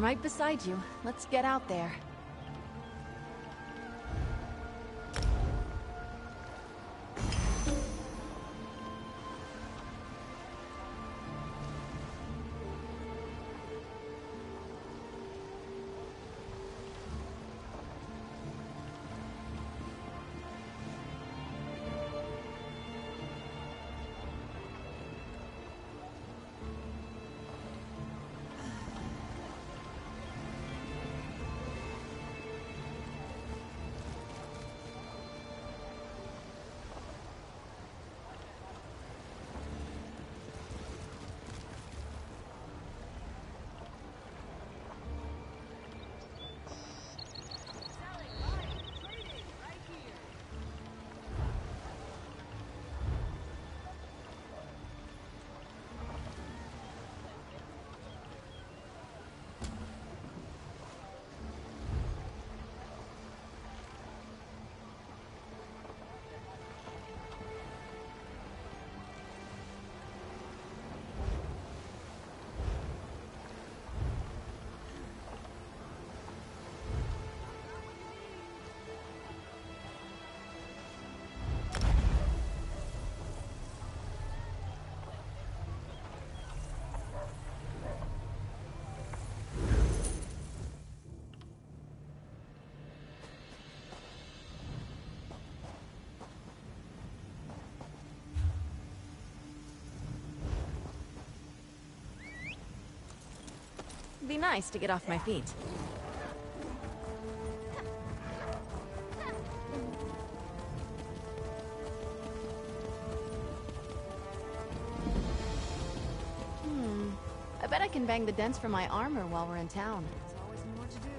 right beside you. Let's get out there. Be nice to get off my feet. I bet I can bang the dents from my armor while we're in town. There's always more to do.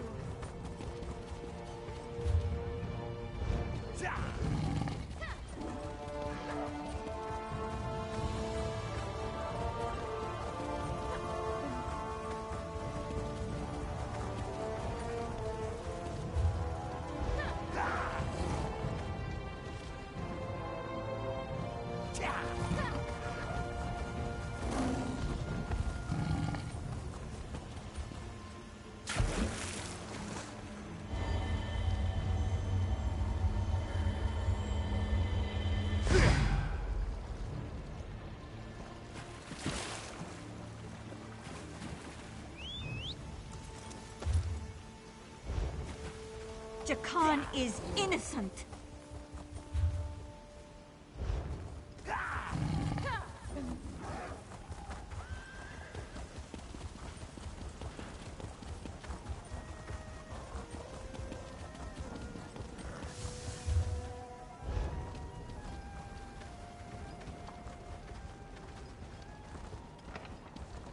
Jakan is innocent.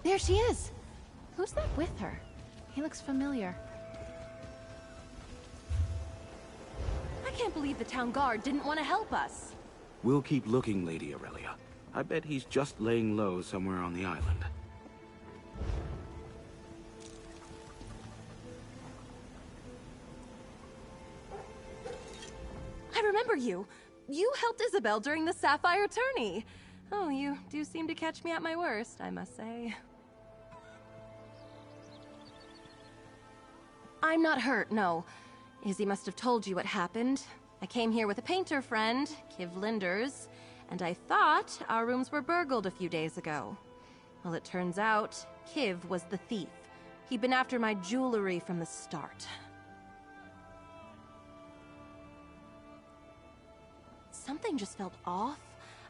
There she is! Who's that with her? He looks familiar. I can't believe the town guard didn't want to help us. We'll keep looking, Lady Aurelia. I bet he's just laying low somewhere on the island. I remember you. You helped Isabel during the Sapphire Tourney. Oh, you do seem to catch me at my worst, I must say. I'm not hurt, no. Izzy must have told you what happened. I came here with a painter friend, Kiv Linders, and I thought our rooms were burgled a few days ago. Well, it turns out, Kiv was the thief. He'd been after my jewelry from the start. Something just felt off.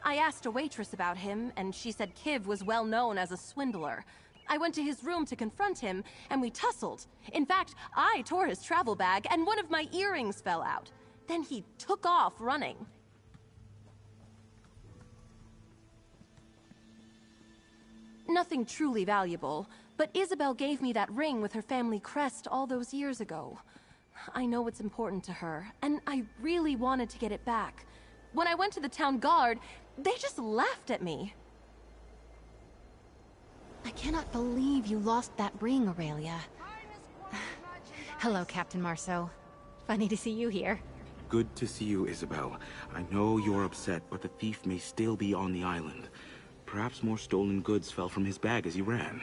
I asked a waitress about him, and she said Kiv was well known as a swindler. I went to his room to confront him, and we tussled. In fact, I tore his travel bag, and one of my earrings fell out. Then he took off running. Nothing truly valuable, but Isabel gave me that ring with her family crest all those years ago. I know it's important to her, and I really wanted to get it back. When I went to the town guard, they just laughed at me. I cannot believe you lost that ring, Aurelia. Hello, Captain Marceau. Funny to see you here. Good to see you, Isabel. I know you're upset, but the thief may still be on the island. Perhaps more stolen goods fell from his bag as he ran.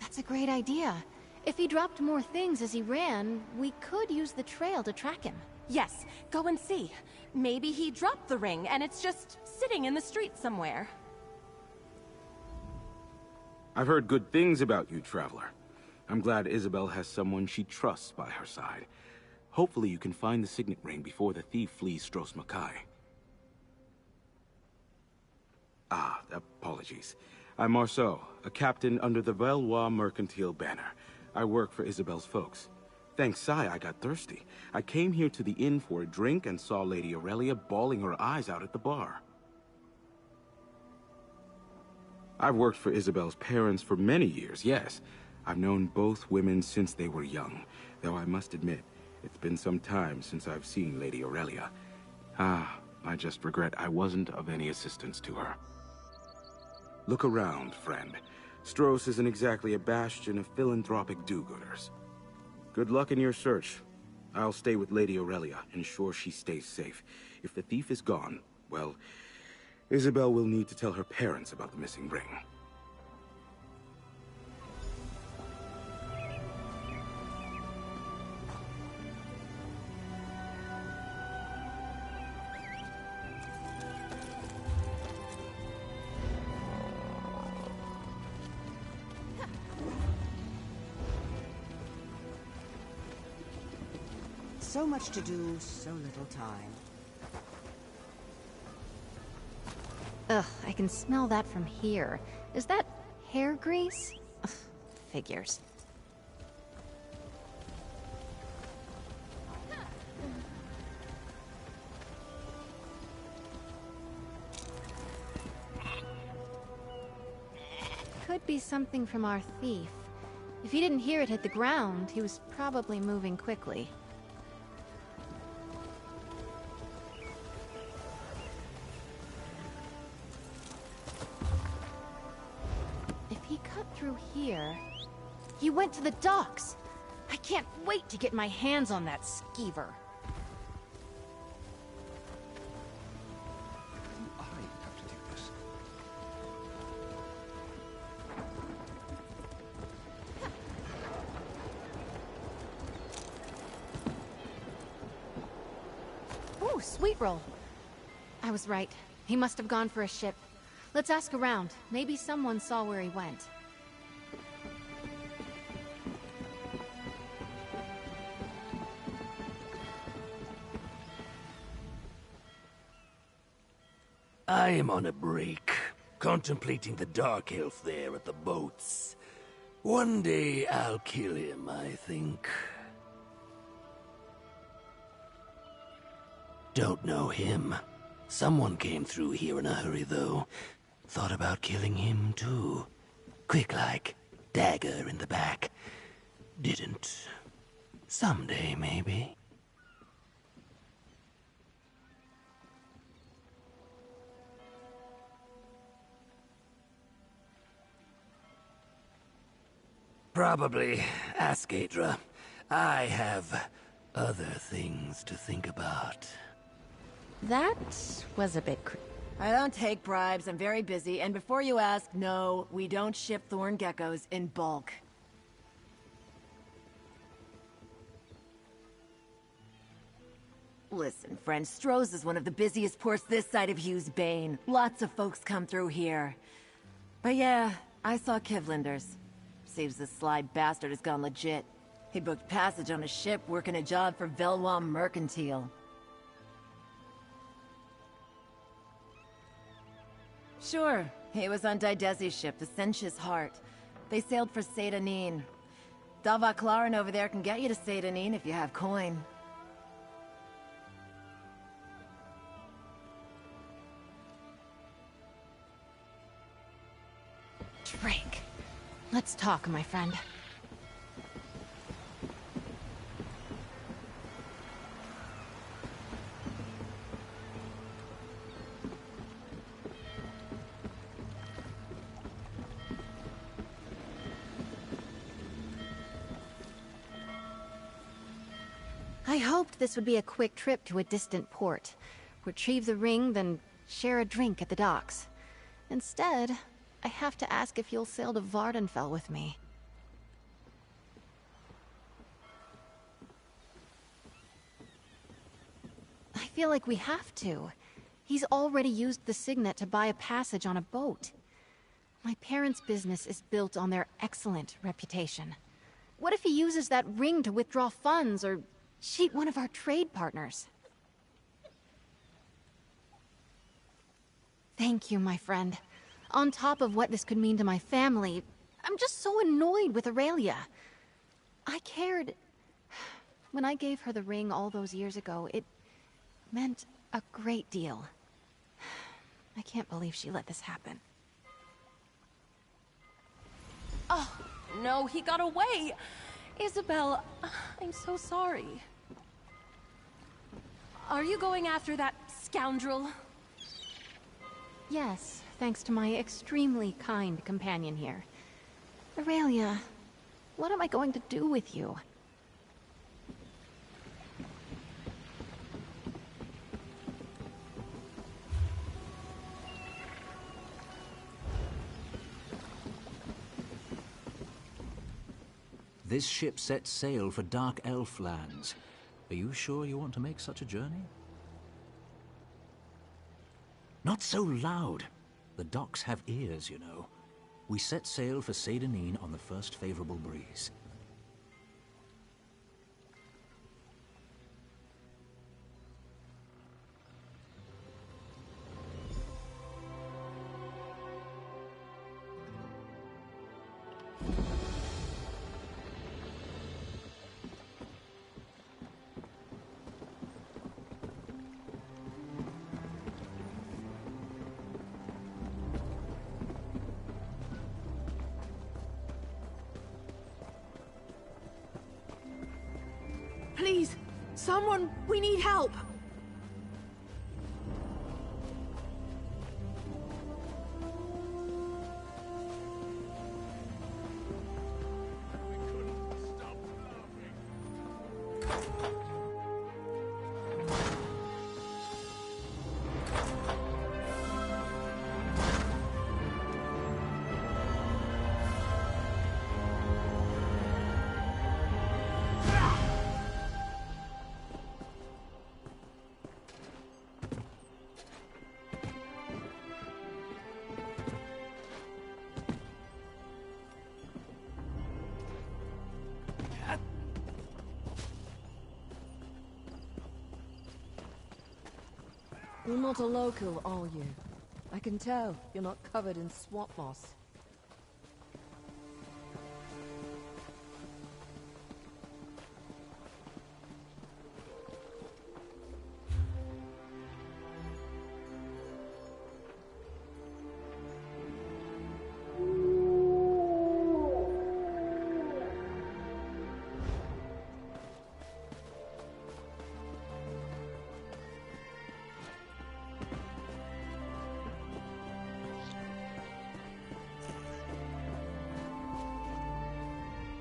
That's a great idea. If he dropped more things as he ran, we could use the trail to track him. Yes, go and see. Maybe he dropped the ring and it's just sitting in the street somewhere. I've heard good things about you, Traveler. I'm glad Isabel has someone she trusts by her side. Hopefully you can find the signet ring before the thief flees Stros Makai. Ah, apologies. I'm Marceau, a captain under the Valois Mercantile banner. I work for Isabel's folks. Thanks, Sai, I got thirsty. I came here to the inn for a drink and saw Lady Aurelia bawling her eyes out at the bar. I've worked for Isabel's parents for many years, yes. I've known both women since they were young, though I must admit, it's been some time since I've seen Lady Aurelia. Ah, I just regret I wasn't of any assistance to her. Look around, friend. Stros isn't exactly a bastion of philanthropic do-gooders. Good luck in your search. I'll stay with Lady Aurelia, ensure she stays safe. If the thief is gone, well, Isabel will need to tell her parents about the missing ring. So much to do, so little time. Ugh, I can smell that from here. Is that hair grease? Ugh, figures. Could be something from our thief. If he didn't hear it hit the ground, he was probably moving quickly. Through here. He went to the docks. I can't wait to get my hands on that skeever. I have to do this. Ooh, sweet roll. I was right. He must have gone for a ship. Let's ask around. Maybe someone saw where he went. I am on a break, contemplating the Dark Elf there at the boats. One day I'll kill him, I think. Don't know him. Someone came through here in a hurry, though. Thought about killing him, too. Quick like, dagger in the back. Didn't. Someday, maybe. Probably. Ask Adra. I have other things to think about. That was a bit I don't take bribes, I'm very busy, and before you ask, no, we don't ship thorn geckos in bulk. Listen, friend, Stros is one of the busiest ports this side of Hughes Bane. Lots of folks come through here. But yeah, I saw Kivlinder's. Seems this sly bastard has gone legit. He booked passage on a ship working a job for Valois Mercantile. Sure, he was on Didesi's ship, the Sensh's Heart. They sailed for Seydanin. Dava Claren over there can get you to Seydanin if you have coin. Drake. Let's talk, my friend. I hoped this would be a quick trip to a distant port. Retrieve the ring, then share a drink at the docks. Instead, I have to ask if you'll sail to Vardenfell with me. feel like we have to. He's already used the signet to buy a passage on a boat. My parents' business is built on their excellent reputation. What if he uses that ring to withdraw funds or cheat one of our trade partners? Thank you, my friend. On top of what this could mean to my family, I'm just so annoyed with Aurelia. I cared. When I gave her the ring all those years ago, it meant a great deal. I can't believe she let this happen. Oh, no, he got away! Isabel, I'm so sorry. Are you going after that scoundrel? Yes, thanks to my extremely kind companion here. Aurelia, what am I going to do with you? This ship sets sail for Dark Elf lands. Are you sure you want to make such a journey? Not so loud. The docks have ears, you know. We set sail for Seydanine on the first favorable breeze. Please, someone, we need help. You're not a local, are you? I can tell. You're not covered in swamp moss.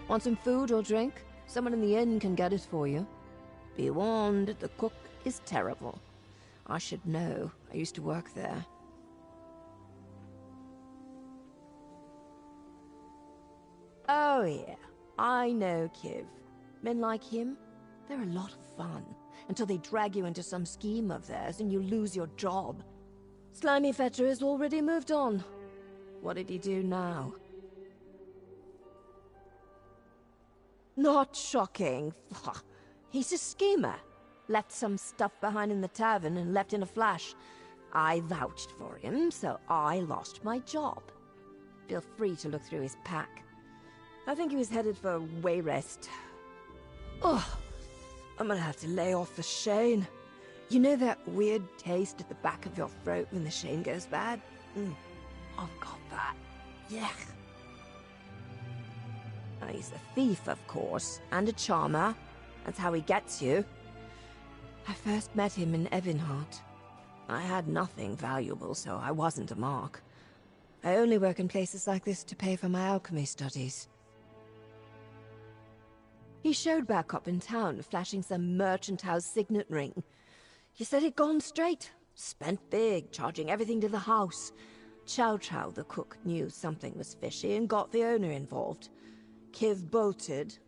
Want some food or drink? Someone in the inn can get it for you. Be warned, the cook is terrible. I should know. I used to work there. Oh yeah, I know Kiv. Men like him, they're a lot of fun. Until they drag you into some scheme of theirs and you lose your job. Slimy Fetcher has already moved on. What did he do now? Not shocking. He's a schemer. Left some stuff behind in the tavern and left in a flash. I vouched for him, so I lost my job. Feel free to look through his pack. I think he was headed for Wayrest. Oh, I'm gonna have to lay off the Shane. You know that weird taste at the back of your throat when the Shane goes bad? I've got that. Yeah. He's a thief, of course, and a charmer. That's how he gets you. I first met him in Evinhart. I had nothing valuable, so I wasn't a mark. I only work in places like this to pay for my alchemy studies. He showed back up in town, flashing some merchant house signet ring. He said he'd gone straight. Spent big, charging everything to the house. Chow Chow, the cook, knew something was fishy and got the owner involved. Kiv bolted,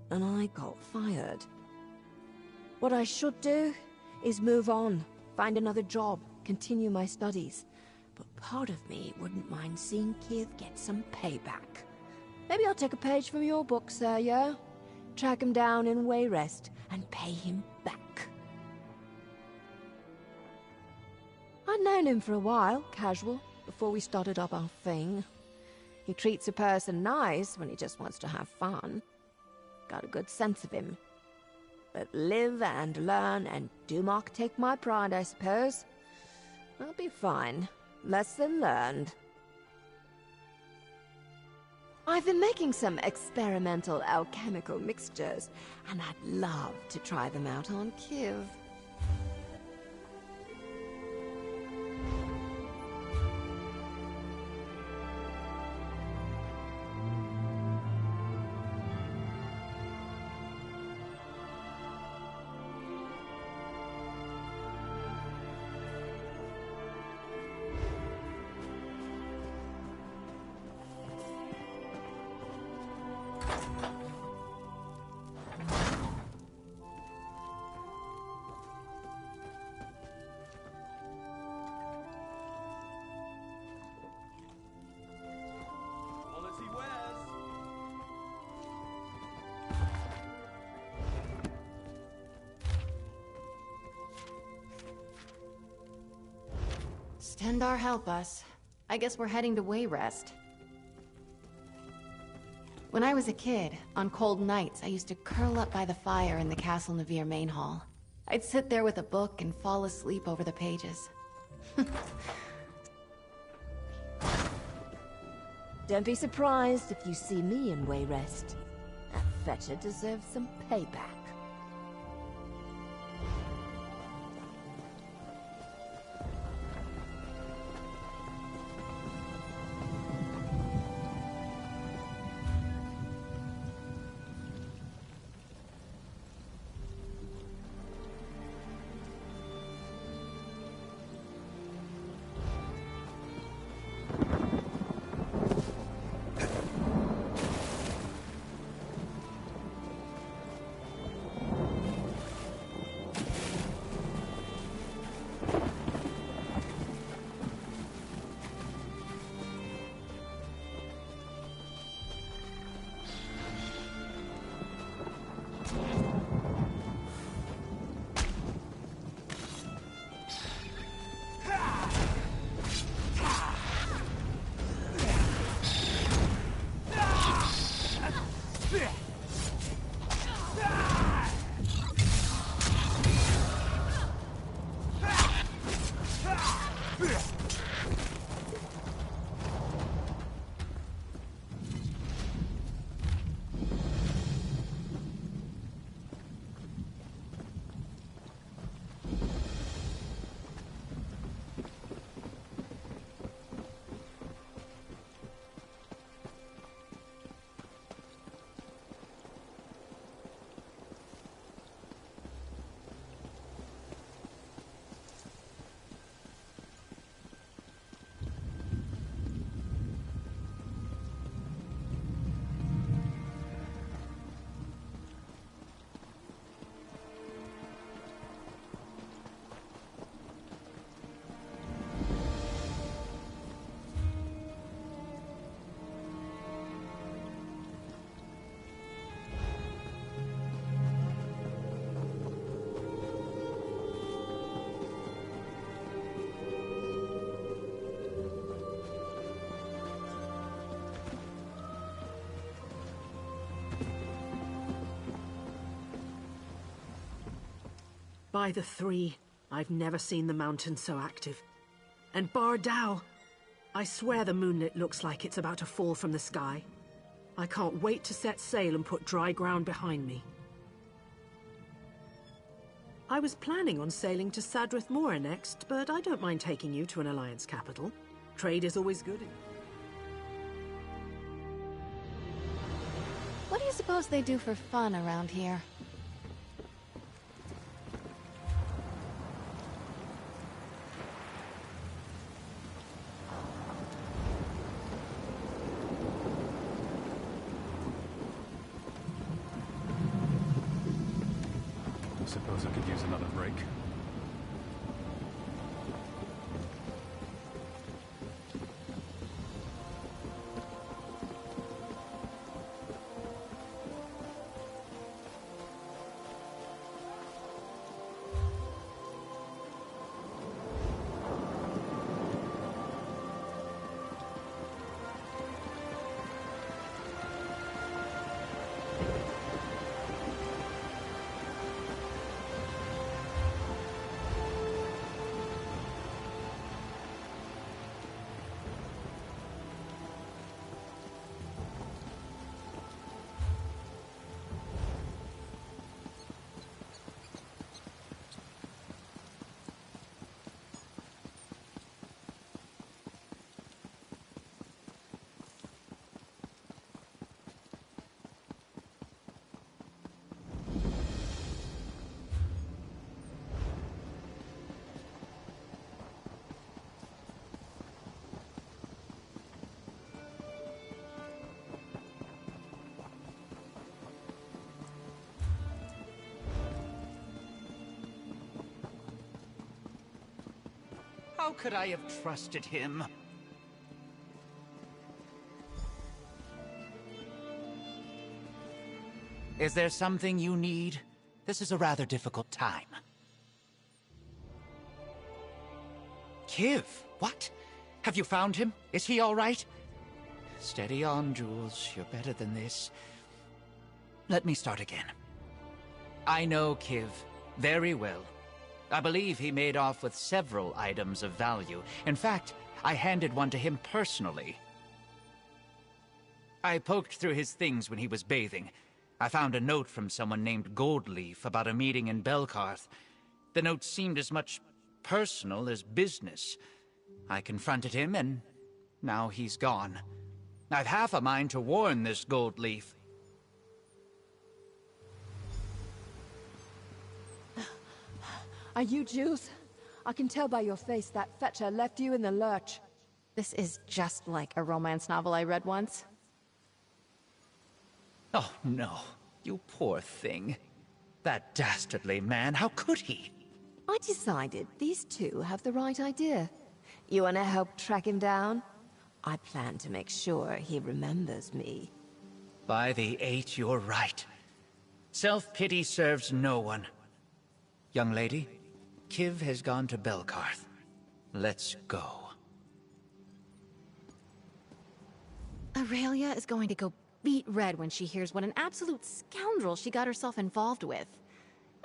and I got fired. What I should do is move on, find another job, continue my studies. But part of me wouldn't mind seeing Kiv get some payback. Maybe I'll take a page from your book, sir, yeah? Track him down in Wayrest and pay him back. I'd known him for a while, casual, before we started up our thing. He treats a person nice when he just wants to have fun. Got a good sense of him. But live and learn and do not take my pride, I suppose. I'll be fine. Lesson learned. I've been making some experimental alchemical mixtures, and I'd love to try them out on Kiv. Stendar help us. I guess we're heading to Wayrest. When I was a kid, on cold nights, I used to curl up by the fire in the Castle Navir main hall. I'd sit there with a book and fall asleep over the pages. Don't be surprised if you see me in Wayrest. That fetcher deserves some payback. By the three, I've never seen the mountain so active. And Bardao, I swear the moonlit looks like it's about to fall from the sky. I can't wait to set sail and put dry ground behind me. I was planning on sailing to Sadrith Mora next, but I don't mind taking you to an Alliance capital. Trade is always good. What do you suppose they do for fun around here? Suppose I could use another break. How could I have trusted him? Is there something you need? This is a rather difficult time. Kiv, what? Have you found him? Is he all right? Steady on, Jules. You're better than this. Let me start again. I know Kiv very well. I believe he made off with several items of value. In fact, I handed one to him personally. I poked through his things when he was bathing. I found a note from someone named Goldleaf about a meeting in Belkarth. The note seemed as much personal as business. I confronted him, and now he's gone. I've half a mind to warn this Goldleaf. Are you Jules? I can tell by your face that Fetcher left you in the lurch. This is just like a romance novel I read once. Oh, no. You poor thing. That dastardly man, how could he? I decided these two have the right idea. You wanna help track him down? I plan to make sure he remembers me. By the 8, you're right. Self-pity serves no one. Young lady, Kiv has gone to Belkarth. Let's go. Aurelia is going to go beet red when she hears what an absolute scoundrel she got herself involved with.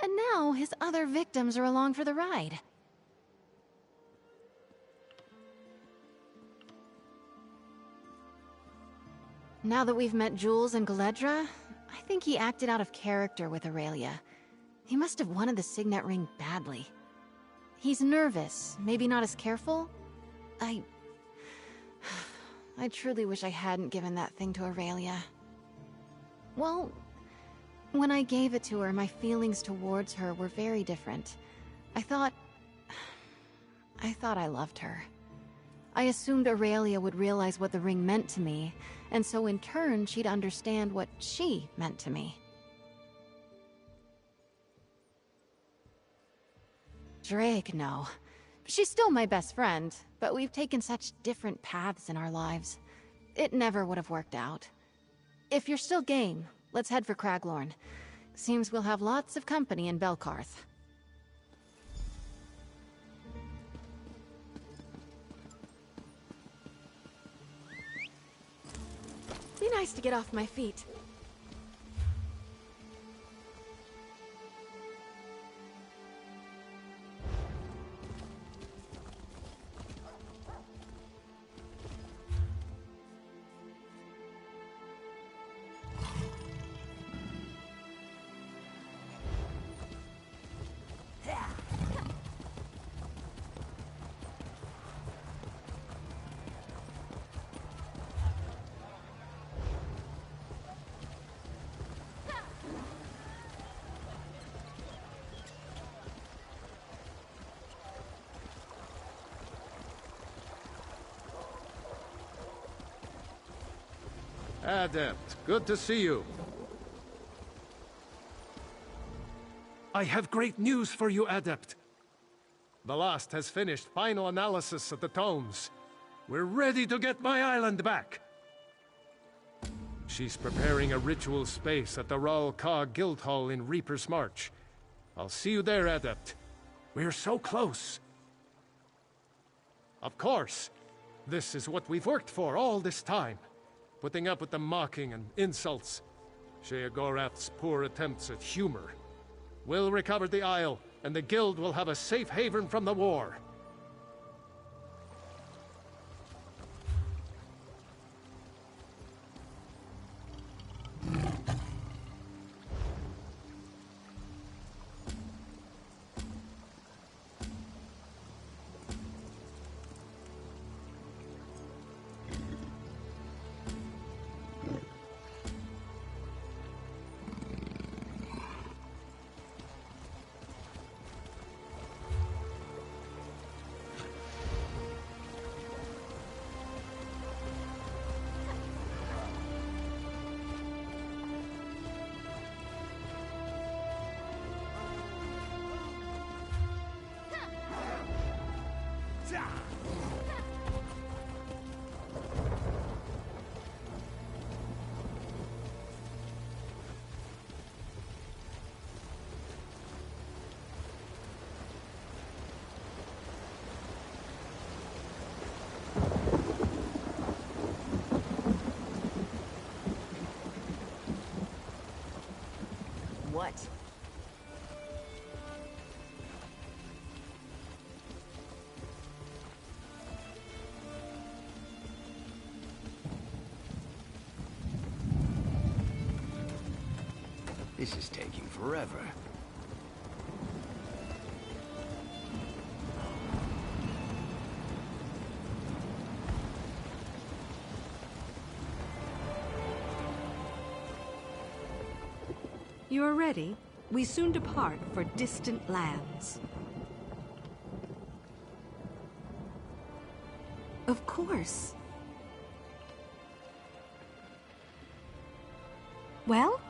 And now his other victims are along for the ride. Now that we've met Jules and Galedra, I think he acted out of character with Aurelia. He must have wanted the signet ring badly. He's nervous, maybe not as careful. I truly wish I hadn't given that thing to Aurelia. Well, when I gave it to her, my feelings towards her were very different. I thought I loved her. I assumed Aurelia would realize what the ring meant to me, and so in turn she'd understand what she meant to me. Drake, no. She's still my best friend, but we've taken such different paths in our lives. It never would have worked out. If you're still game, let's head for Craglorn. Seems we'll have lots of company in Belkarth. Be nice to get off my feet. Adept, good to see you. I have great news for you, Adept. Balast has finished final analysis of the tomes. We're ready to get my island back. She's preparing a ritual space at the Ral Ka Guildhall in Reaper's March. I'll see you there, Adept. We're so close. Of course. This is what we've worked for all this time. Putting up with the mocking and insults. Sheogorath's poor attempts at humor. We'll recover the Isle, and the Guild will have a safe haven from the war. This is taking forever. You are ready? We soon depart for distant lands. Of course. Well?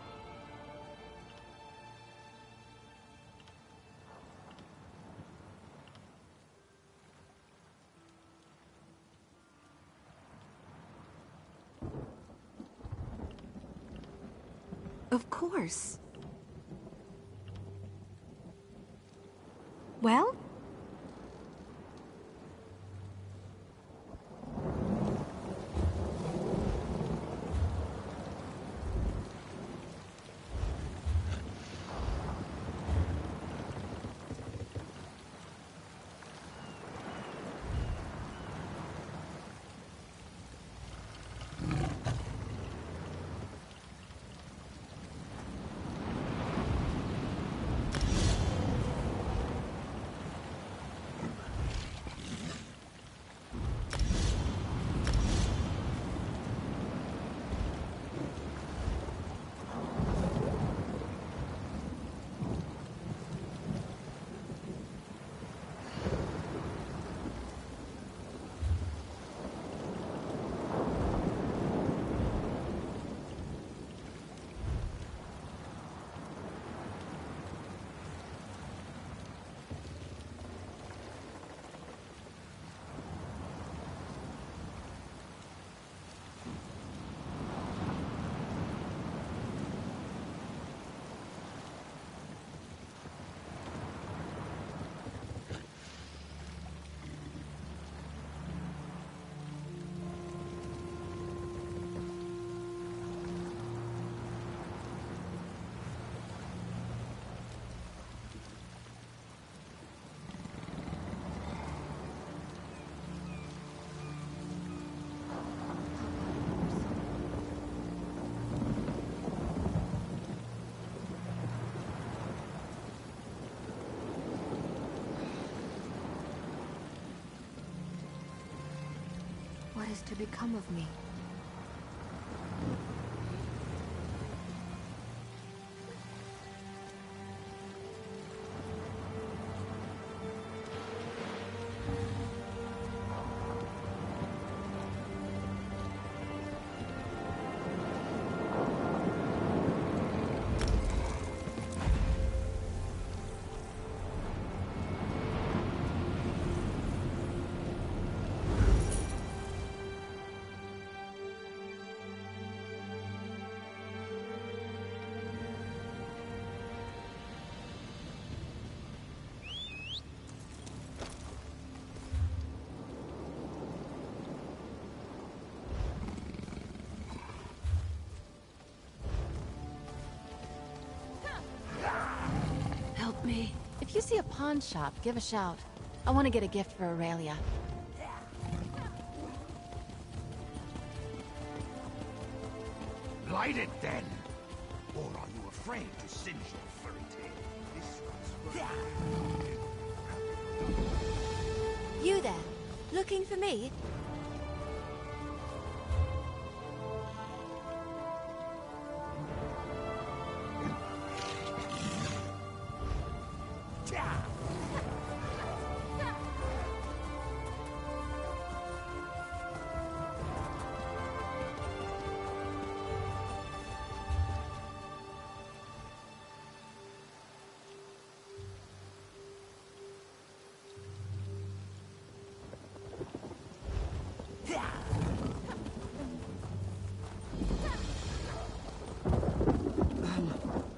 Of course. Well? What is to become of me? Help me. If you see a pawn shop, give a shout. I want to get a gift for Aurelia. Light it then! Or are you afraid to singe your furry tail? This one's for You there? Looking for me?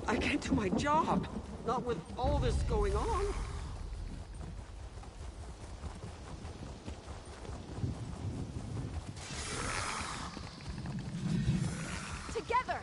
I can't do my job. Not with all this going on. Together!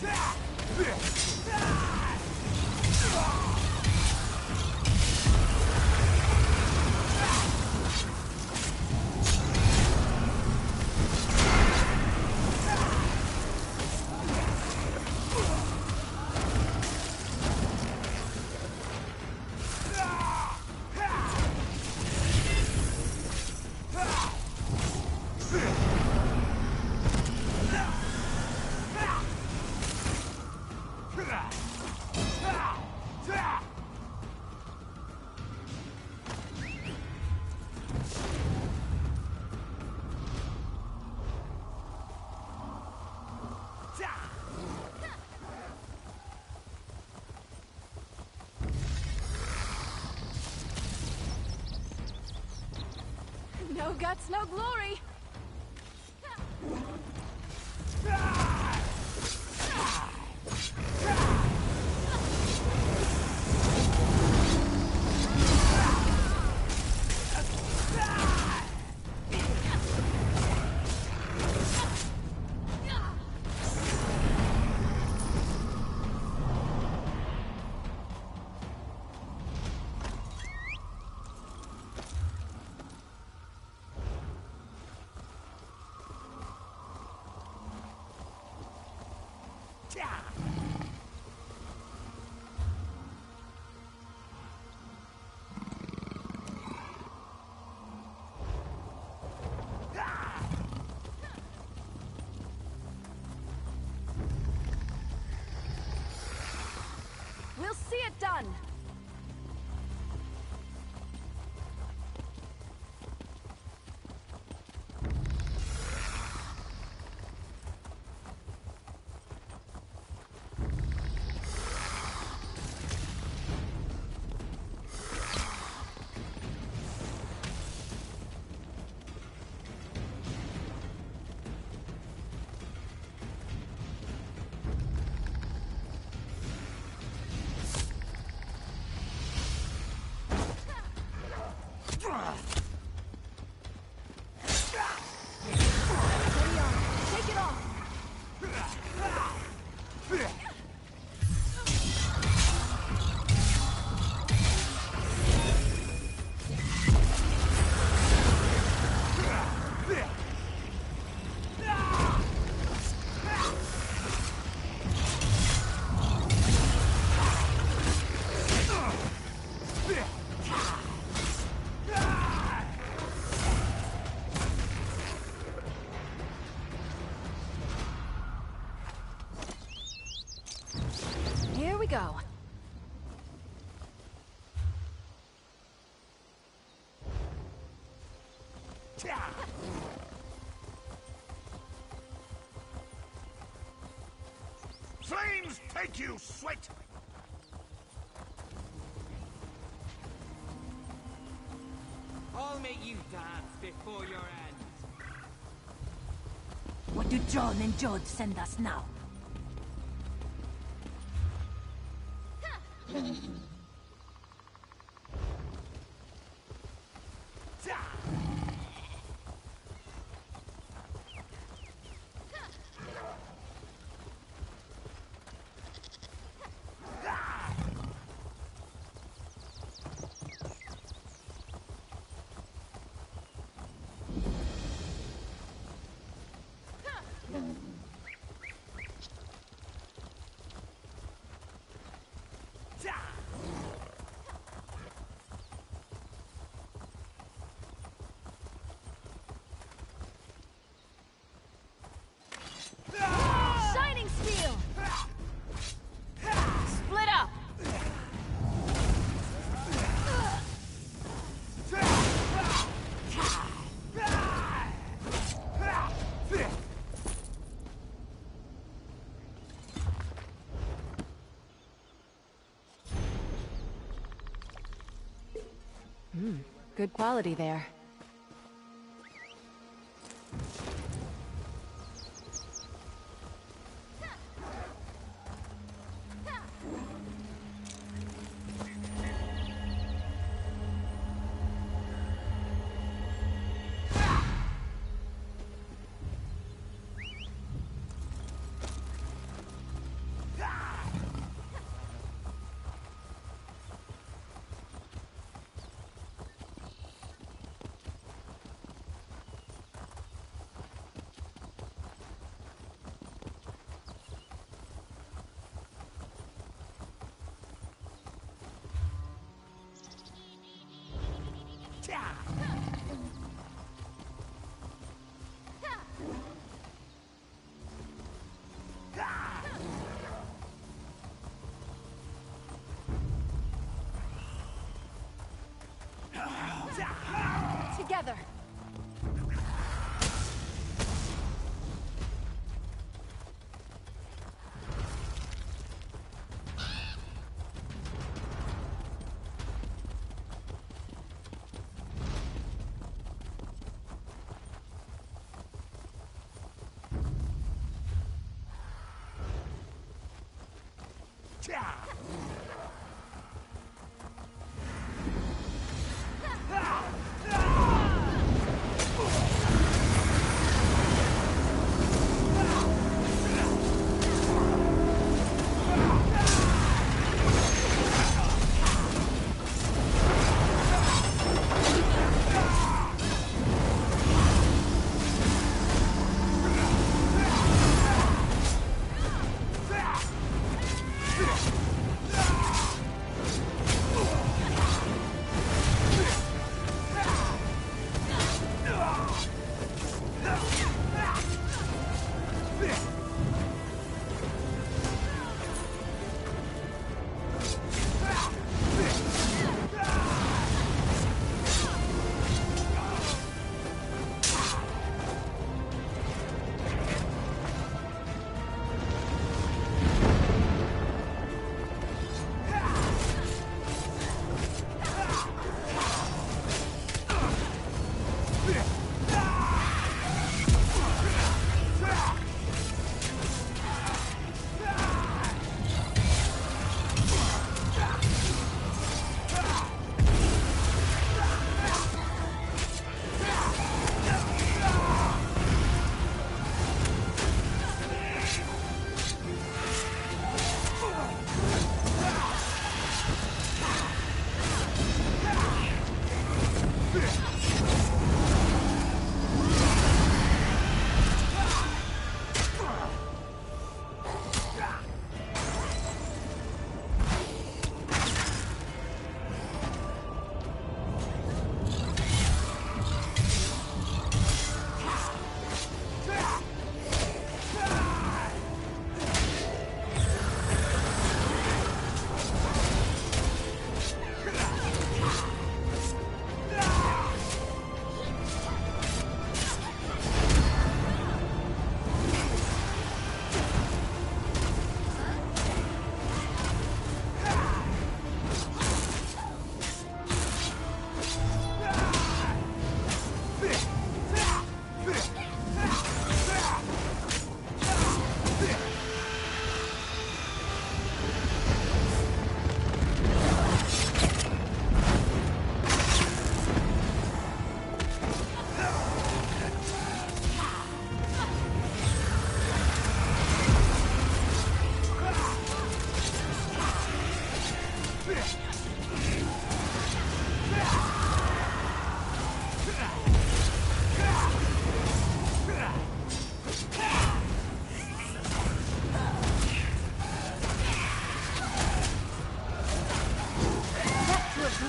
No guts, no glory! We'll see it done! Here we go. Flames take you, sweat! I'll make you dance before your end. What do John and George send us now? Shining Steel! Split up! Good quality there.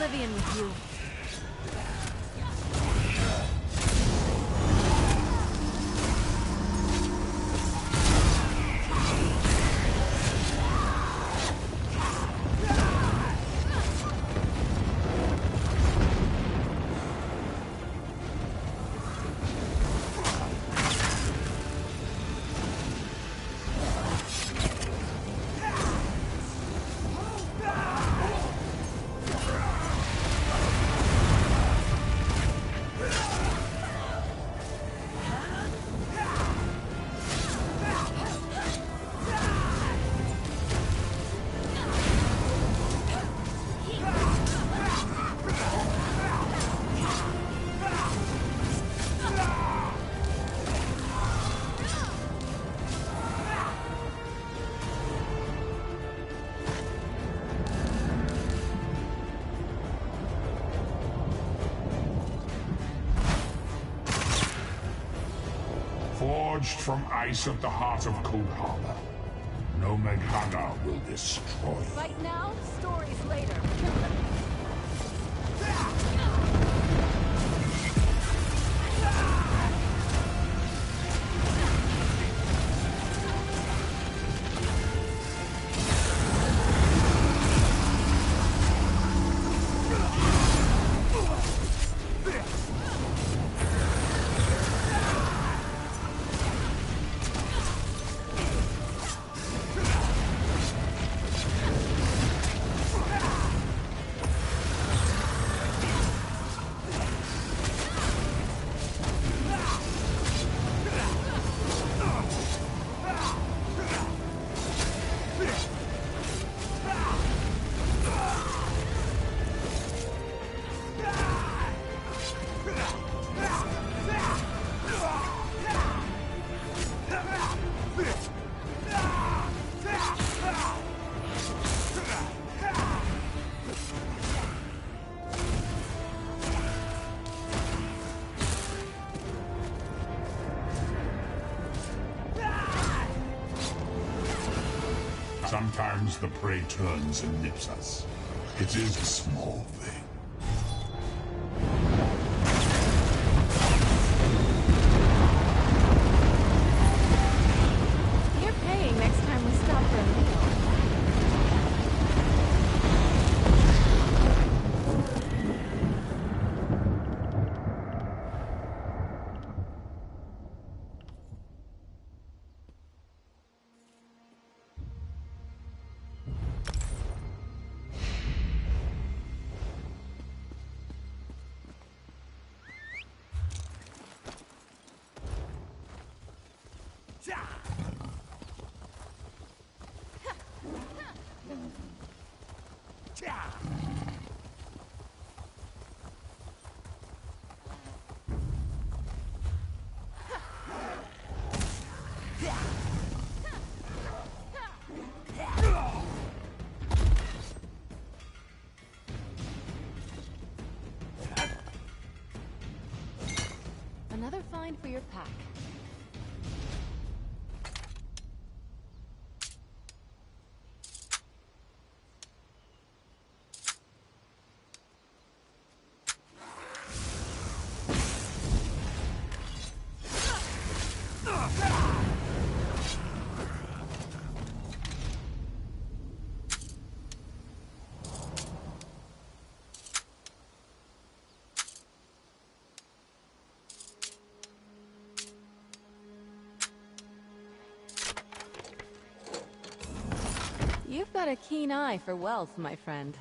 oblivion with you. Forged from ice at the heart of Cold Harbor, no Meghana will destroy. Right now, stories later. Sometimes the prey turns and nips us. It is a small thing. You're paying next time we stop for a meal. Another find for your pack. You've got a keen eye for wealth, my friend.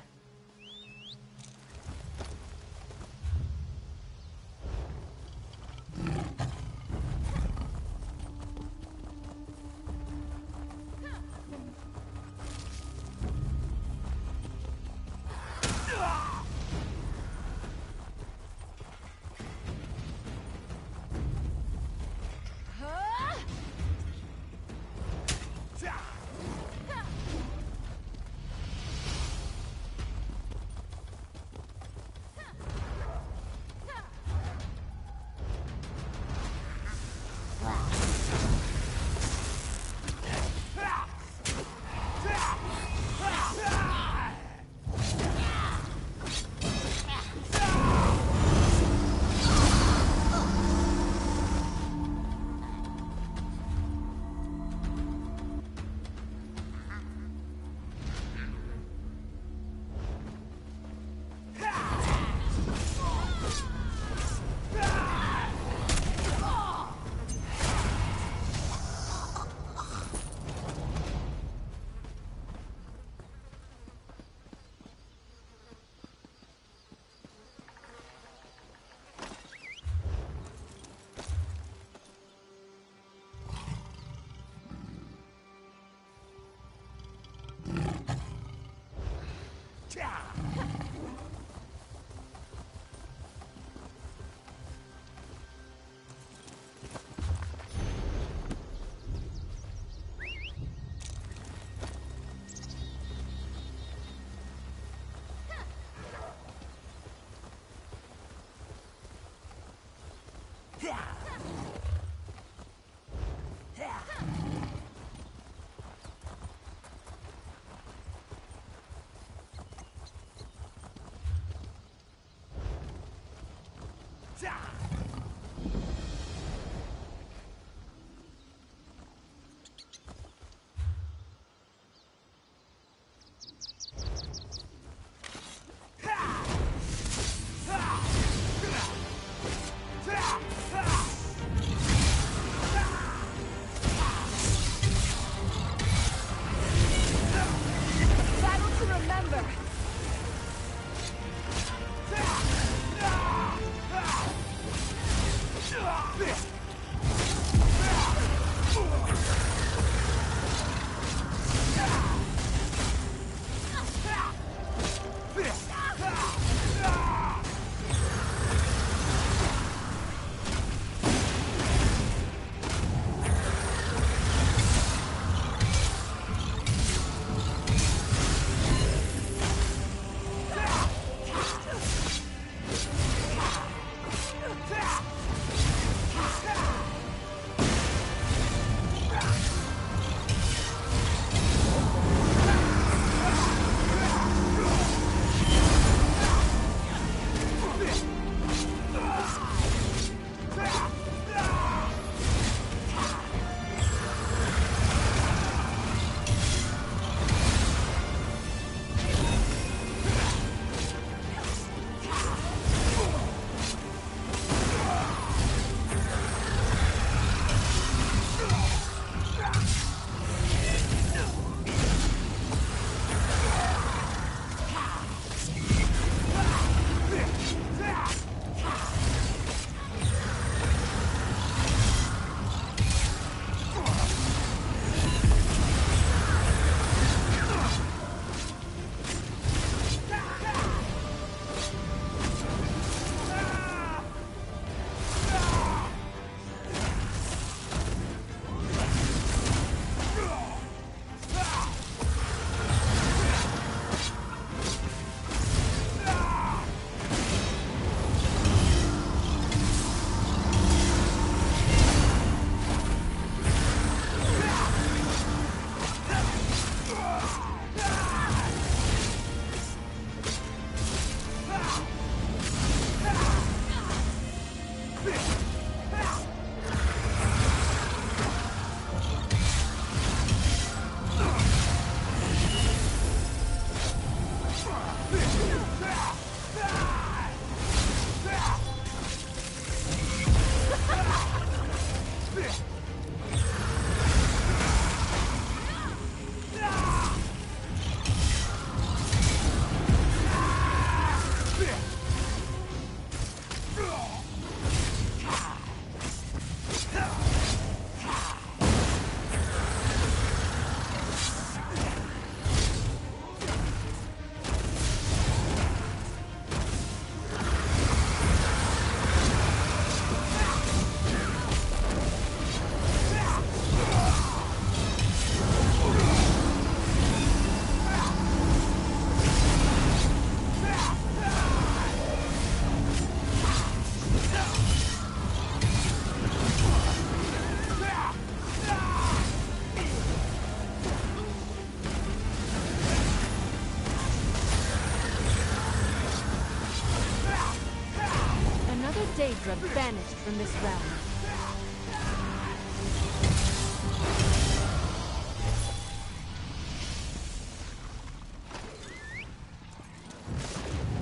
Daedra banished from this realm.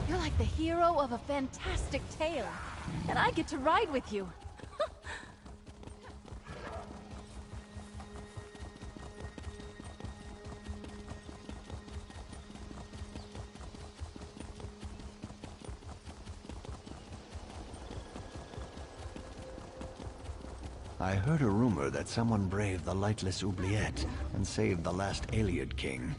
You're like the hero of a fantastic tale, and I get to ride with you. I heard a rumor that someone braved the lightless oubliette and saved the last Ayleid king.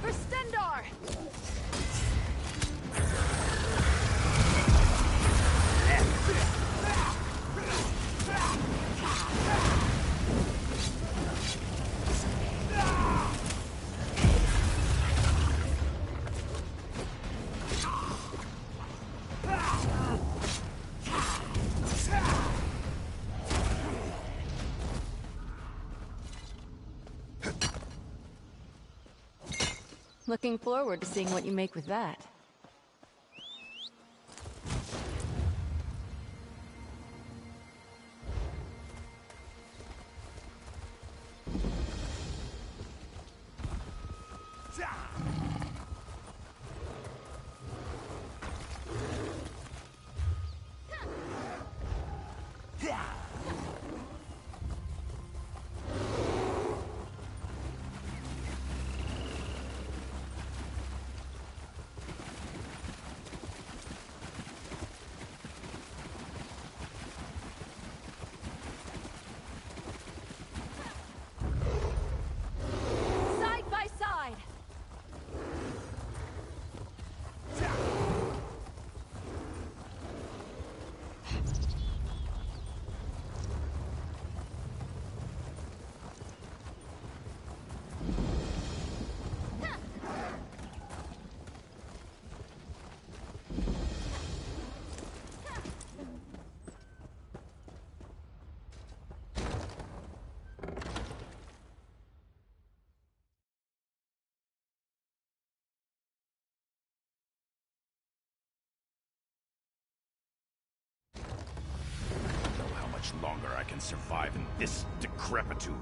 For Stendar! Looking forward to seeing what you make with that. Side by side! How much longer I can survive in this decrepitude?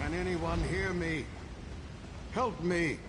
Can anyone hear me? Help me!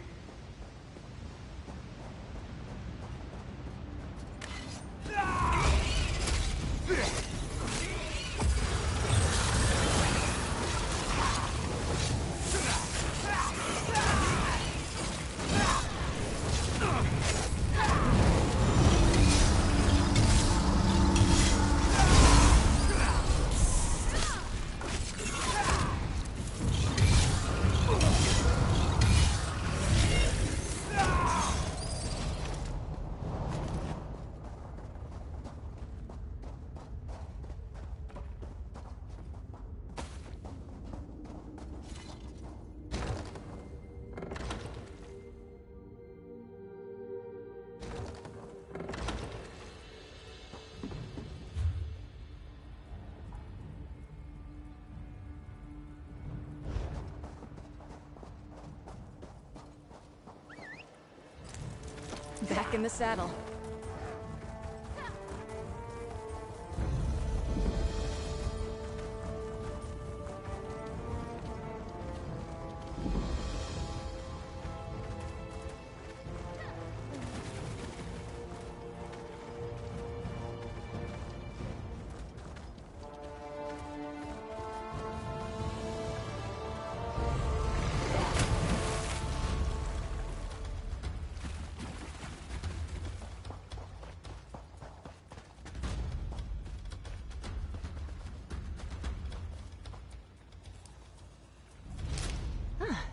Back in the saddle.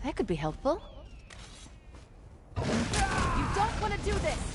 That could be helpful. You don't want to do this!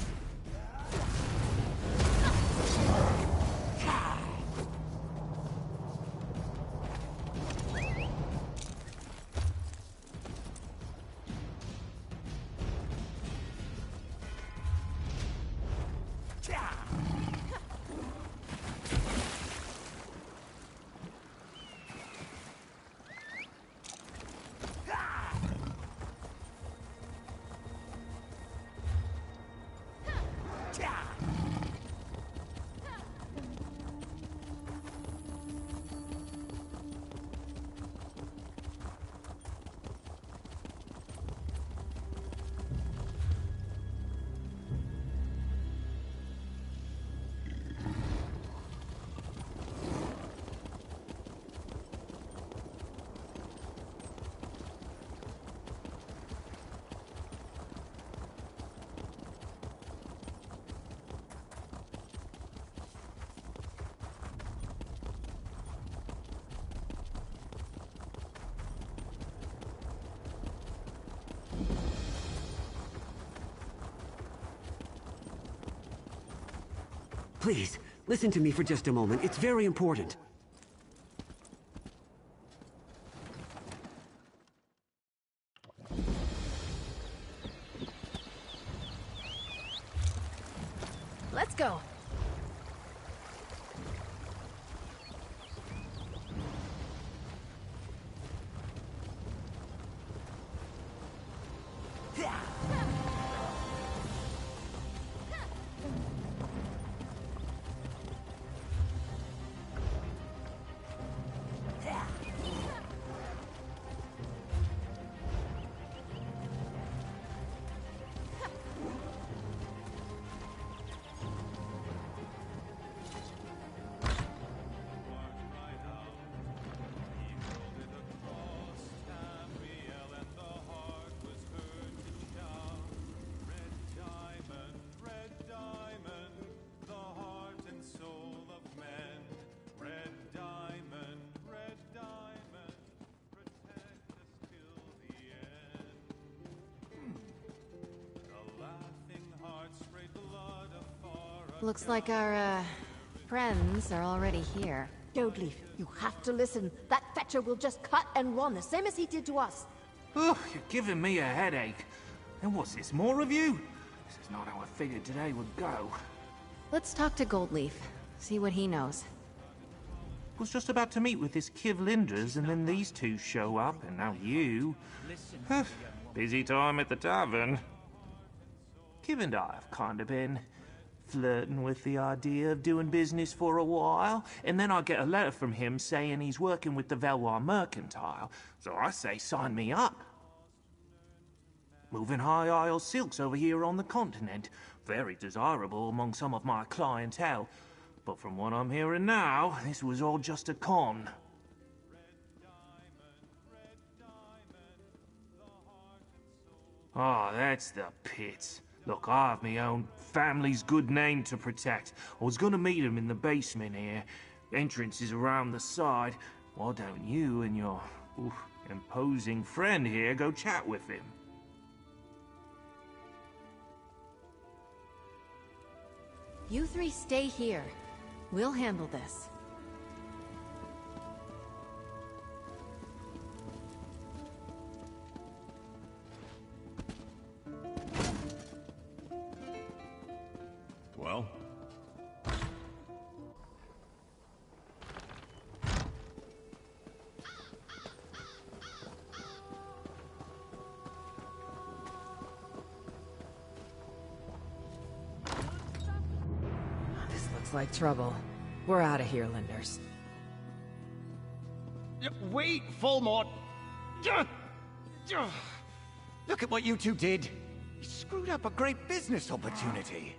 Please, listen to me for just a moment. It's very important. Let's go. Looks like our, friends are already here. Goldleaf, you have to listen. That fetcher will just cut and run, the same as he did to us. Oh, you're giving me a headache. And what's this, more of you? This is not how I figured today would go. Let's talk to Goldleaf, see what he knows. Was just about to meet with this Kiv Linders, and then these two show up, and now you. Busy time at the tavern. Kiv and I have kinda been flirting with the idea of doing business for a while, and then I get a letter from him saying he's working with the Valois Mercantile, so I say sign me up. Moving high Isle silks over here on the continent, very desirable among some of my clientele, but from what I'm hearing now, this was all just a con. Ah, that's the pits. Look, I have my own family's good name to protect. I was gonna meet him in the basement here. Entrance is around the side. Why don't you and your imposing friend here go chat with him? You three stay here. We'll handle this. Well? This looks like trouble. We're out of here, Linders. Wait, Fulmort! Look at what you two did! You screwed up a great business opportunity.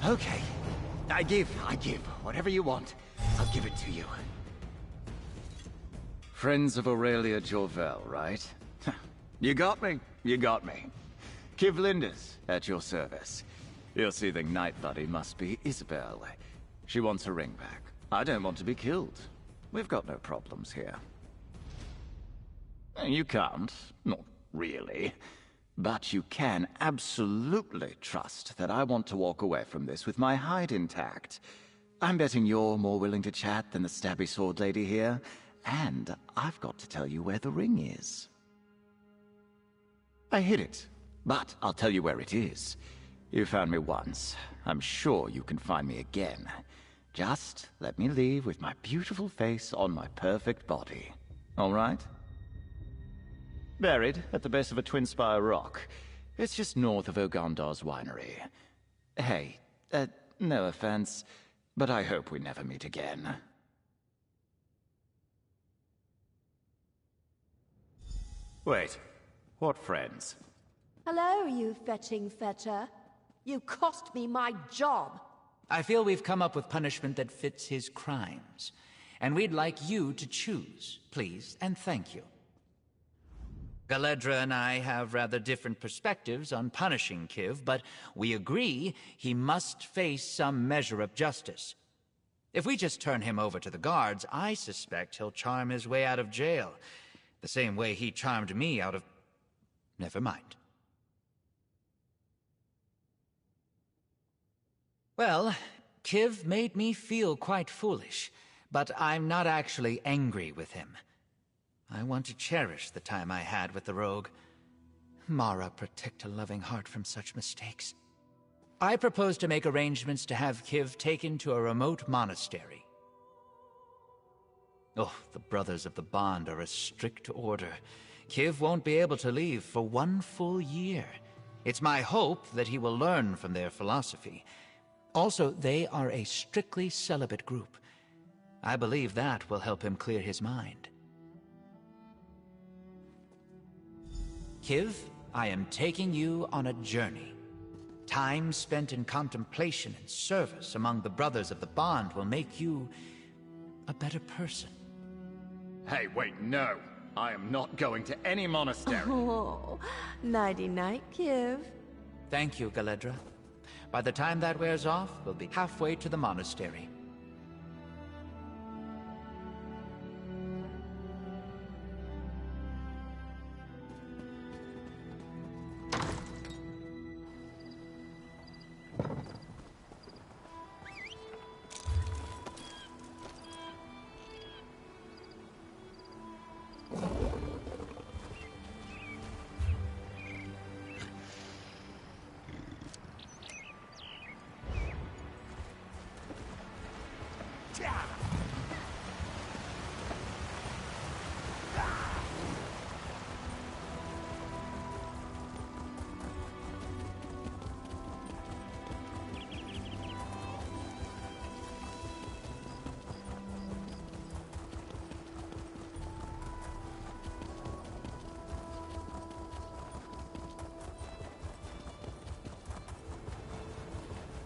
Okay. I give. Whatever you want, I'll give it to you. Friends of Aurelia Jorvel, right? You got me. Kiv Linders, at your service. Your soothing night buddy must be Isabel. She wants her ring back. I don't want to be killed. We've got no problems here. You can't. Not really. But you can absolutely trust that I want to walk away from this with my hide intact. I'm betting you're more willing to chat than the stabby sword lady here. And I've got to tell you where the ring is. I hid it, but I'll tell you where it is. You found me once. I'm sure you can find me again. Just let me leave with my beautiful face on my perfect body. All right? Buried at the base of a twin-spire rock. It's just north of Ogandar's winery. Hey, no offense, but I hope we never meet again. Wait, what friends? Hello, you fetching fetcher. You cost me my job. I feel we've come up with punishment that fits his crimes. And we'd like you to choose, please, and thank you. Galedra and I have rather different perspectives on punishing Kiv, but we agree he must face some measure of justice. If we just turn him over to the guards, I suspect he'll charm his way out of jail, the same way he charmed me out of... Never mind. Well, Kiv made me feel quite foolish, but I'm not actually angry with him. I want to cherish the time I had with the rogue. Mara, protect a loving heart from such mistakes. I propose to make arrangements to have Kiv taken to a remote monastery. Oh, the Brothers of the Bond are a strict order. Kiv won't be able to leave for 1 full year. It's my hope that he will learn from their philosophy. Also, they are a strictly celibate group. I believe that will help him clear his mind. Kiv, I am taking you on a journey. Time spent in contemplation and service among the Brothers of the Bond will make you a better person. Hey, wait, no. I am not going to any monastery. Oh, nighty-night, Kiv. Thank you, Galedra. By the time that wears off, we'll be halfway to the monastery.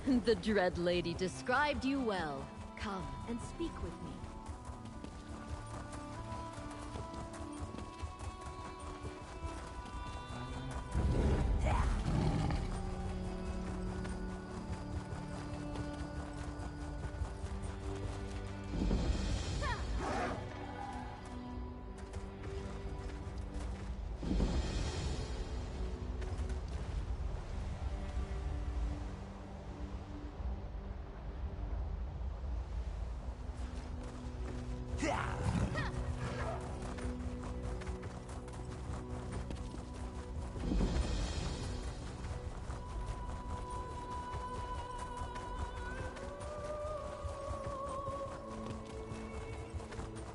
The Dread Lady described you well. Come and speak with me.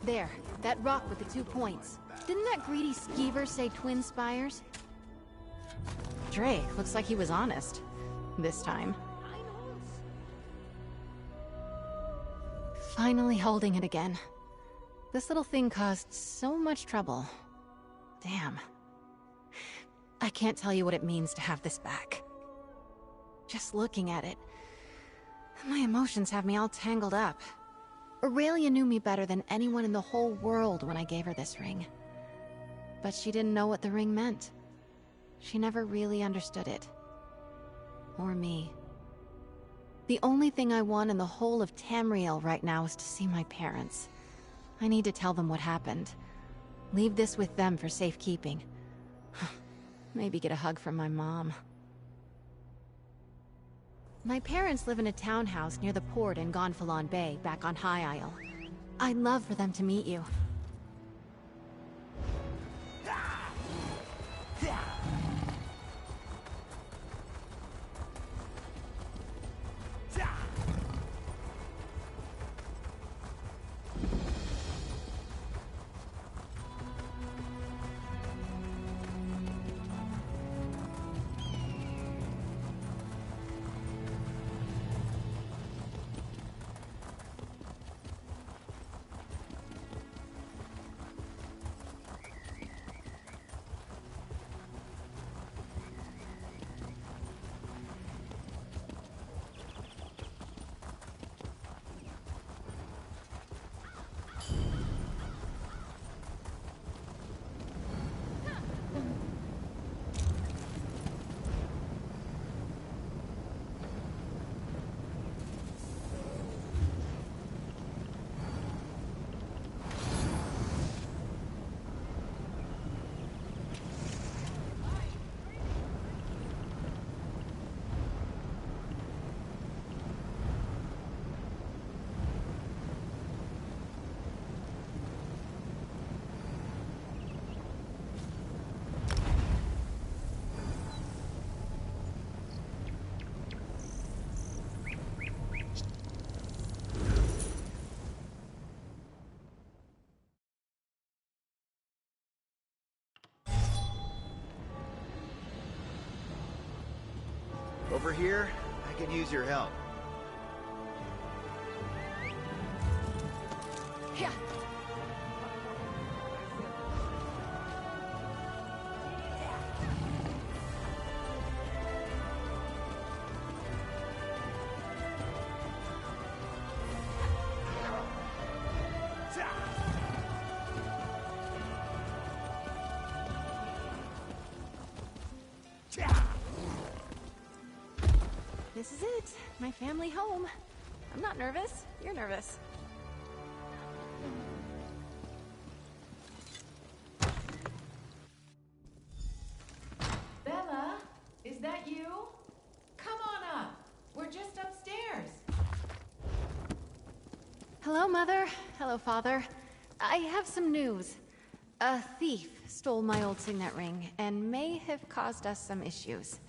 There, that rock with the 2 points. Didn't that greedy skeever say twin spires? Drake, looks like he was honest. This time. Finally holding it again. This little thing caused so much trouble. Damn. I can't tell you what it means to have this back. Just looking at it, my emotions have me all tangled up. Aurelia knew me better than anyone in the whole world when I gave her this ring. But she didn't know what the ring meant. She never really understood it. Or me. The only thing I want in the whole of Tamriel right now is to see my parents. I need to tell them what happened. Leave this with them for safekeeping. Maybe get a hug from my mom. My parents live in a townhouse near the port in Gonfalon Bay, back on High Isle. I'd love for them to meet you. Over here, I could use your help. Yeah. This is it. My family home. I'm not nervous. You're nervous. Bella, is that you? Come on up. We're just upstairs. Hello, Mother. Hello, Father. I have some news. A thief stole my old signet ring and may have caused us some issues.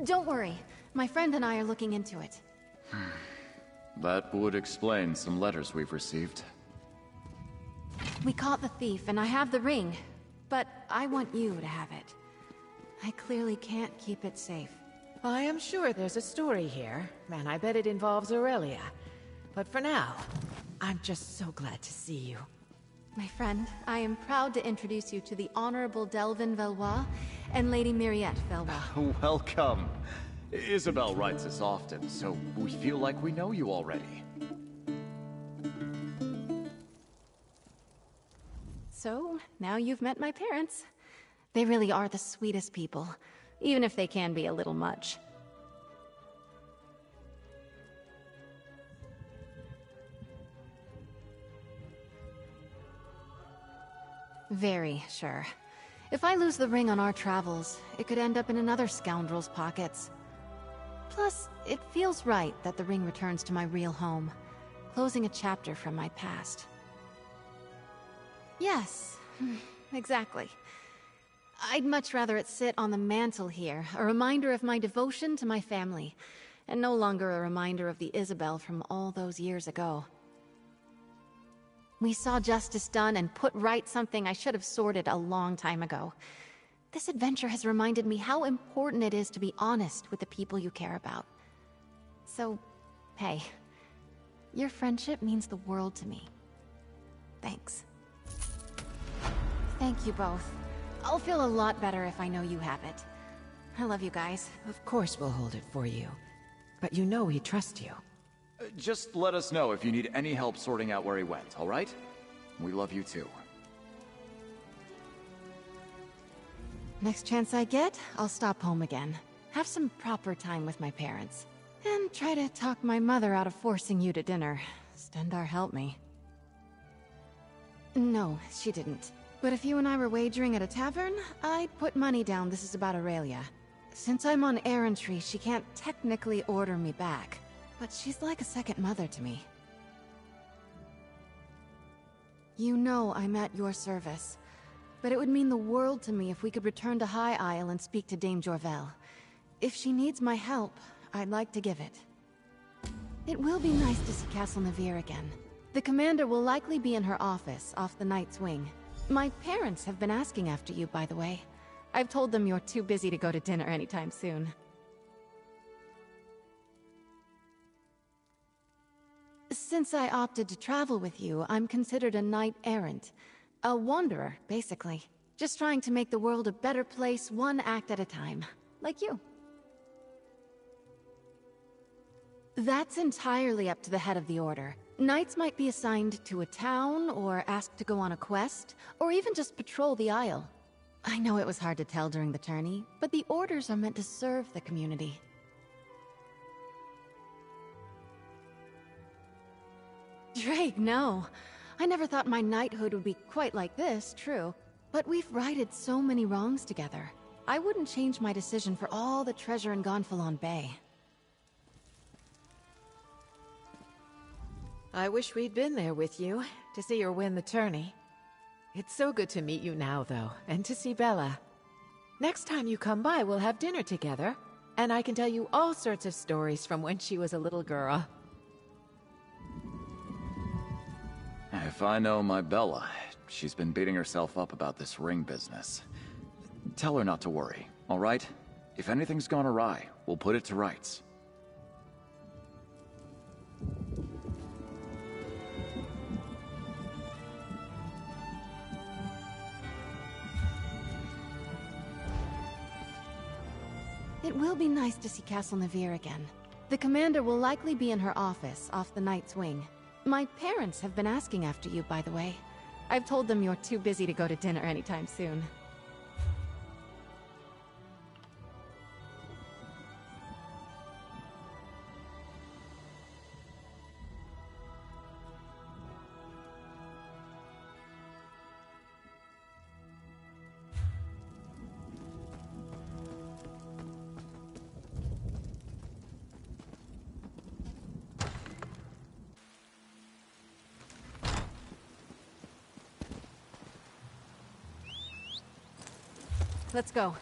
Don't worry. My friend and I are looking into it. That would explain some letters we've received. We caught the thief and I have the ring, but I want you to have it. I clearly can't keep it safe. I am sure there's a story here, and I bet it involves Aurelia. But for now, I'm just so glad to see you. My friend, I am proud to introduce you to the Honorable Delvin Valois and Lady Mariette Valois. Welcome. Isabel writes us often, so we feel like we know you already. So, now you've met my parents. They really are the sweetest people, even if they can be a little much. Very sure. If I lose the ring on our travels, it could end up in another scoundrel's pockets. Plus, it feels right that the ring returns to my real home, closing a chapter from my past. Yes, exactly. I'd much rather it sit on the mantle here, a reminder of my devotion to my family, and no longer a reminder of the Isabel from all those years ago. We saw justice done and put right something I should have sorted a long time ago. This adventure has reminded me how important it is to be honest with the people you care about. So, hey, your friendship means the world to me. Thanks. Thank you both. I'll feel a lot better if I know you have it. I love you guys. Of course we'll hold it for you. But you know we trust you. Just let us know if you need any help sorting out where he went, all right? We love you too. Next chance I get, I'll stop home again. Have some proper time with my parents. And try to talk my mother out of forcing you to dinner. Stendar helped me. No, she didn't. But if you and I were wagering at a tavern, I'd put money down this is about Aurelia. Since I'm on errantry, she can't technically order me back. But she's like a second mother to me. You know I'm at your service. But it would mean the world to me if we could return to High Isle and speak to Dame Jorvel. If she needs my help, I'd like to give it. It will be nice to see Castle Navir again. The commander will likely be in her office, off the Knight's Wing. My parents have been asking after you, by the way. I've told them you're too busy to go to dinner anytime soon. Since I opted to travel with you, I'm considered a knight-errant. A wanderer, basically. Just trying to make the world a better place one act at a time. Like you. That's entirely up to the head of the Order. Knights might be assigned to a town, or asked to go on a quest, or even just patrol the Isle. I know it was hard to tell during the tourney, but the Orders are meant to serve the community. Drake, no. I never thought my knighthood would be quite like this, true. But we've righted so many wrongs together. I wouldn't change my decision for all the treasure in Gonfalon Bay. I wish we'd been there with you, to see her win the tourney. It's so good to meet you now, though, and to see Bella. Next time you come by, we'll have dinner together, and I can tell you all sorts of stories from when she was a little girl. If I know my Bella, she's been beating herself up about this ring business. Tell her not to worry, all right? If anything's gone awry, we'll put it to rights. It will be nice to see Castle Navir again. The commander will likely be in her office, off the Knight's Wing. My parents have been asking after you, by the way. I've told them you're too busy to go to dinner anytime soon. Let's go.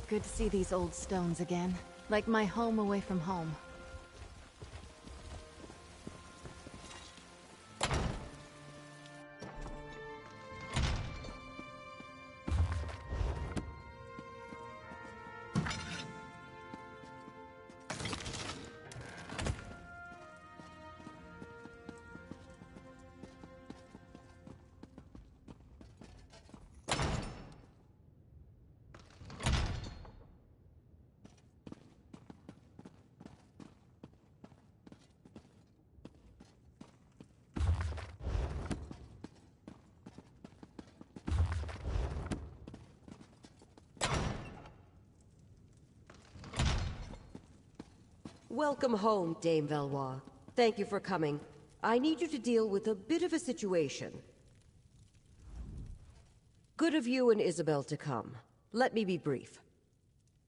Good to see these old stones again. Like my home away from home. Welcome home, Dame Valois. Thank you for coming. I need you to deal with a bit of a situation. Good of you and Isabel to come. Let me be brief.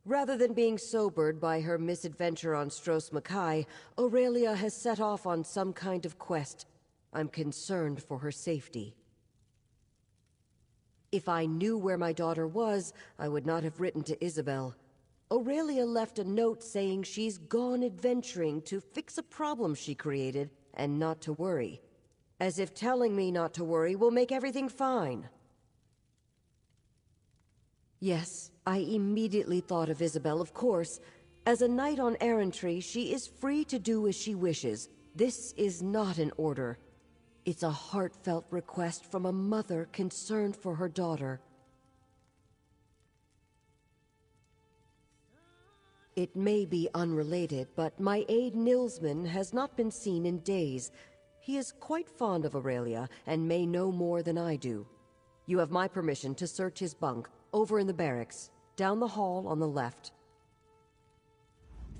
Rather than being sobered by her misadventure on Stros Makai, Aurelia has set off on some kind of quest. I'm concerned for her safety. If I knew where my daughter was, I would not have written to Isabel. Aurelia left a note saying she's gone adventuring to fix a problem she created and not to worry. As if telling me not to worry will make everything fine. Yes, I immediately thought of Isabel, of course. As a knight on errantry, she is free to do as she wishes. This is not an order. It's a heartfelt request from a mother concerned for her daughter. It may be unrelated, but my aide Nilsman has not been seen in days. He is quite fond of Aurelia, and may know more than I do. You have my permission to search his bunk, over in the barracks, down the hall on the left.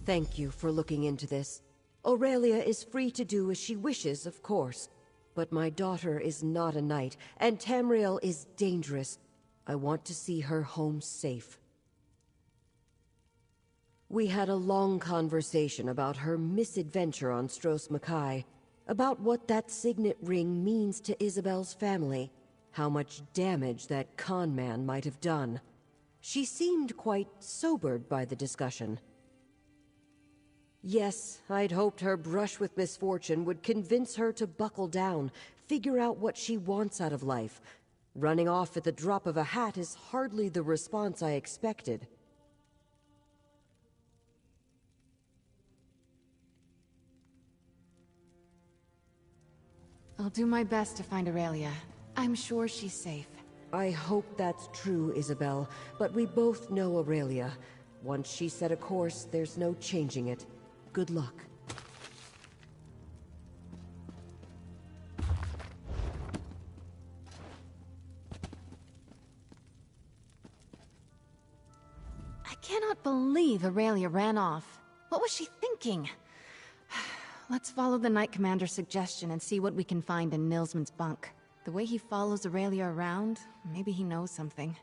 Thank you for looking into this. Aurelia is free to do as she wishes, of course. But my daughter is not a knight, and Tamriel is dangerous. I want to see her home safe. We had a long conversation about her misadventure on Stros Makai, about what that signet ring means to Isabel's family, how much damage that con man might have done. She seemed quite sobered by the discussion. Yes, I'd hoped her brush with misfortune would convince her to buckle down, figure out what she wants out of life. Running off at the drop of a hat is hardly the response I expected. I'll do my best to find Aurelia. I'm sure she's safe. I hope that's true, Isabel, but we both know Aurelia. Once she's set a course, there's no changing it. Good luck. I cannot believe Aurelia ran off. What was she thinking? Let's follow the Knight Commander's suggestion and see what we can find in Nilsman's bunk. The way he follows Aurelia around, maybe he knows something.